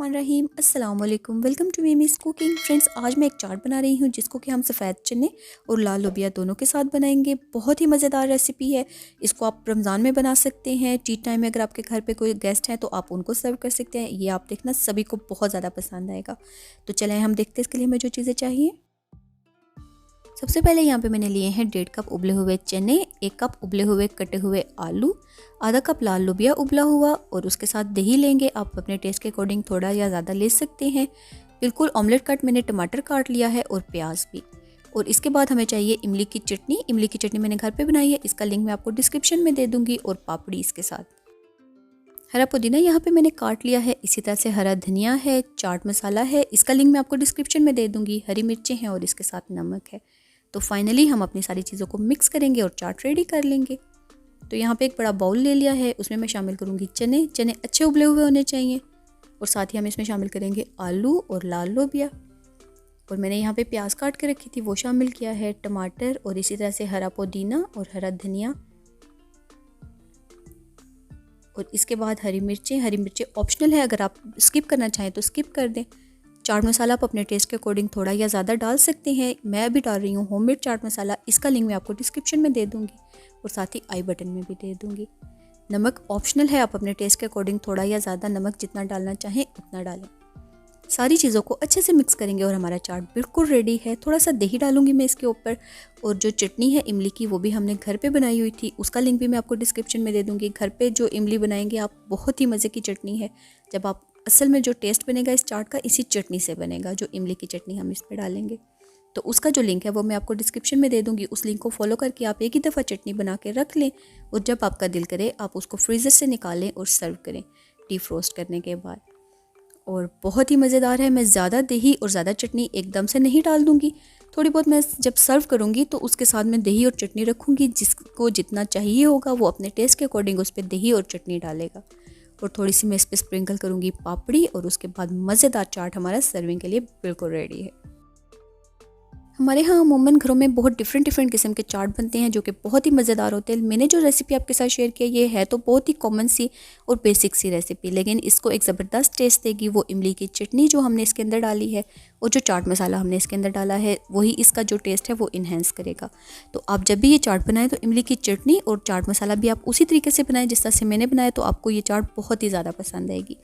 बिस्मिल्लाहिर्रहमानिर्रहीम। अस्सलाम वालेकुम, वेलकम टू मीमीज़ कुकिंग। फ्रेंड्स, आज मैं एक चाट बना रही हूँ जिसको कि हम सफ़ेद चने और लाल लोबिया दोनों के साथ बनाएंगे। बहुत ही मज़ेदार रेसिपी है। इसको आप रमज़ान में बना सकते हैं। टी टाइम में अगर आपके घर पे कोई गेस्ट हैं तो आप उनको सर्व कर सकते हैं। ये आप देखना सभी को बहुत ज़्यादा पसंद आएगा। तो चलें हम देखते हैं इसके लिए हमें जो चीज़ें चाहिए। सबसे पहले यहाँ पे मैंने लिए हैं 1.5 कप उबले हुए चने, 1 कप उबले हुए कटे हुए आलू, आधा कप लाल लोबिया उबला हुआ और उसके साथ दही लेंगे। आप अपने टेस्ट के अकॉर्डिंग थोड़ा या ज़्यादा ले सकते हैं। बिल्कुल ऑमलेट कट मैंने टमाटर काट लिया है और प्याज भी। और इसके बाद हमें चाहिए इमली की चटनी। इमली की चटनी मैंने घर पे बनाई है, इसका लिंक मैं आपको डिस्क्रिप्शन में दे दूँगी, और पापड़ी इसके साथ। हरा पुदीना यहाँ पे मैंने काट लिया है। इसी तरह से हरा धनिया है, चाट मसाला है, इसका लिंक मैं आपको डिस्क्रिप्शन में दे दूँगी। हरी मिर्चें हैं और इसके साथ नमक है। तो फाइनली हम अपनी सारी चीज़ों को मिक्स करेंगे और चाट रेडी कर लेंगे। तो यहाँ पे एक बड़ा बाउल ले लिया है, उसमें मैं शामिल करूँगी चने। चने अच्छे उबले हुए होने चाहिए। और साथ ही हम इसमें शामिल करेंगे आलू और लाल लोबिया। और मैंने यहाँ पे प्याज काट के रखी थी वो शामिल किया है, टमाटर और इसी तरह से हरा पुदीना और हरा धनिया। और इसके बाद हरी मिर्चें ऑप्शनल है, अगर आप स्किप करना चाहें तो स्किप कर दें। चाट मसाला आप अपने टेस्ट के अकॉर्डिंग थोड़ा या ज़्यादा डाल सकते हैं। मैं अभी डाल रही हूँ होममेड चाट मसाला, इसका लिंक मैं आपको डिस्क्रिप्शन में दे दूँगी और साथ ही आई बटन में भी दे दूँगी। नमक ऑप्शनल है, आप अपने टेस्ट के अकॉर्डिंग थोड़ा या ज़्यादा नमक जितना डालना चाहें उतना डालें। सारी चीज़ों को अच्छे से मिक्स करेंगे और हमारा चाट बिल्कुल रेडी है। थोड़ा सा दही डालूंगी मैं इसके ऊपर। और जो चटनी है इमली की वो भी हमने घर पे बनाई हुई थी, उसका लिंक भी मैं आपको डिस्क्रिप्शन में दे दूँगी। घर पे जो इमली बनाएंगे आप, बहुत ही मज़े की चटनी है। जब आप असल में जो टेस्ट बनेगा इस चाट का इसी चटनी से बनेगा, जो इमली की चटनी हम इस पर डालेंगे। तो उसका जो लिंक है वो मैं आपको डिस्क्रिप्शन में दे दूँगी। उस लिंक को फॉलो करके आप एक ही दफ़ा चटनी बना के रख लें और जब आपका दिल करे आप उसको फ्रीज़र से निकालें और सर्व करें डीप फ्रोस्ट करने के बाद। और बहुत ही मज़ेदार है। मैं ज़्यादा दही और ज़्यादा चटनी एकदम से नहीं डाल दूँगी, थोड़ी बहुत मैं जब सर्व करूँगी तो उसके साथ मैं दही और चटनी रखूँगी। जिसको जितना चाहिए होगा वो अपने टेस्ट के अकॉर्डिंग उस पर दही और चटनी डालेगा। और थोड़ी सी मैं इस पर स्प्रिंकल करूँगी पापड़ी, और उसके बाद मज़ेदार चाट हमारा सर्विंग के लिए बिल्कुल रेडी है। हमारे यहाँ अमूमन घरों में बहुत डिफरेंट किस्म के चाट बनते हैं जो कि बहुत ही मज़ेदार होते हैं। मैंने जो रेसिपी आपके साथ शेयर किया ये है तो बहुत ही कॉमन सी और बेसिक सी रेसिपी, लेकिन इसको एक ज़बरदस्त टेस्ट देगी वो इमली की चटनी जो हमने इसके अंदर डाली है, और जो चाट मसाला हमने इसके अंदर डाला है वही इसका जो टेस्ट है वो इन्हेंस करेगा। तो आप जब भी ये चाट बनाएं तो इमली की चटनी और चाट मसाला भी आप उसी तरीके से बनाएं जिस तरह से मैंने बनाया, तो आपको ये चाट बहुत ही ज़्यादा पसंद आएगी।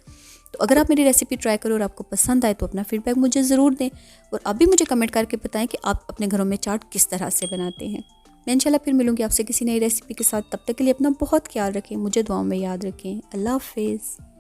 तो अगर आप मेरी रेसिपी ट्राई करो और आपको पसंद आए तो अपना फीडबैक मुझे ज़रूर दें, और आप भी मुझे कमेंट करके बताएं कि आप अपने घरों में चाट किस तरह से बनाते हैं। मैं इंशाल्लाह फिर मिलूंगी आपसे किसी नई रेसिपी के साथ। तब तक के लिए अपना बहुत ख्याल रखें, मुझे दुआओं में याद रखें। अल्लाह हाफ़िज़।